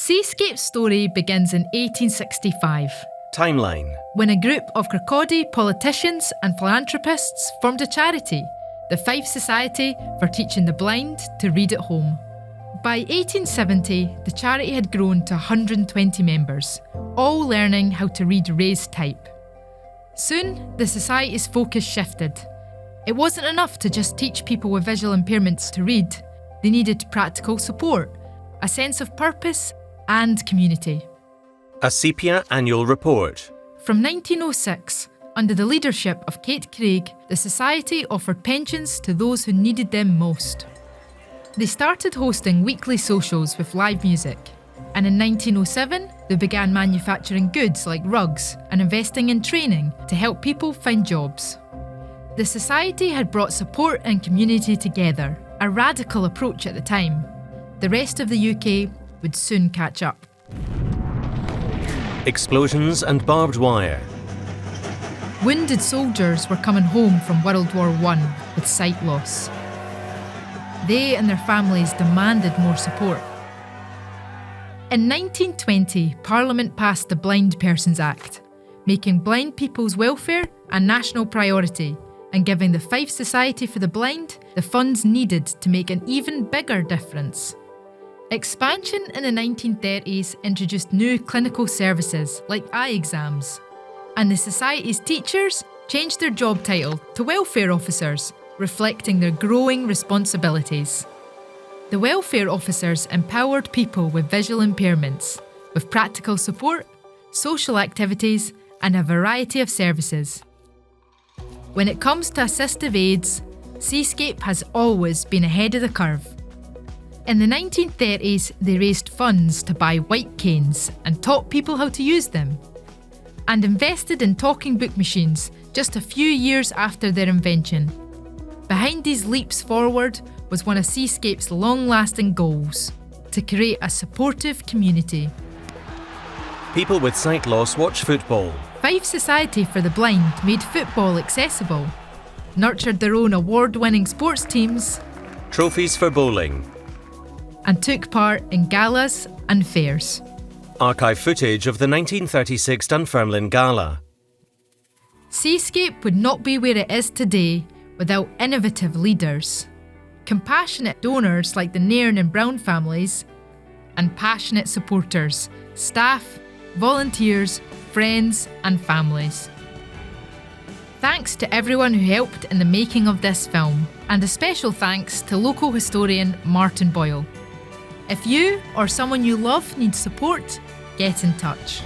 Seescape's story begins in 1865. Timeline. When a group of Kirkcaldy politicians and philanthropists formed a charity, the Fife Society for Teaching the Blind to Read at Home. By 1870, the charity had grown to 120 members, all learning how to read raised type. Soon, the Society's focus shifted. It wasn't enough to just teach people with visual impairments to read. They needed practical support, a sense of purpose, and community. A Sepia Annual Report. From 1906, under the leadership of Kate Craig, the Society offered pensions to those who needed them most. They started hosting weekly socials with live music, and in 1907, they began manufacturing goods like rugs and investing in training to help people find jobs. The Society had brought support and community together, a radical approach at the time. The rest of the UK would soon catch up. Explosions and barbed wire. Wounded soldiers were coming home from World War I with sight loss. They and their families demanded more support. In 1920, Parliament passed the Blind Persons Act, making blind people's welfare a national priority and giving the Fife Society for the Blind the funds needed to make an even bigger difference. Expansion in the 1930s introduced new clinical services like eye exams, and the Society's teachers changed their job title to welfare officers, reflecting their growing responsibilities. The welfare officers empowered people with visual impairments with practical support, social activities, and a variety of services. When it comes to assistive aids, Seescape has always been ahead of the curve. In the 1930s, they raised funds to buy white canes and taught people how to use them, and invested in talking book machines just a few years after their invention. Behind these leaps forward was one of Seescape's long-lasting goals: to create a supportive community. People with sight loss watch football. Fife Society for the Blind made football accessible, nurtured their own award-winning sports teams, Trophies for bowling. and took part in galas and fairs. Archive footage of the 1936 Dunfermline Gala. Seescape would not be where it is today without innovative leaders, compassionate donors like the Nairn and Brown families, and passionate supporters, staff, volunteers, friends and families. Thanks to everyone who helped in the making of this film, and a special thanks to local historian Martin Boyle. If you or someone you love needs support, get in touch.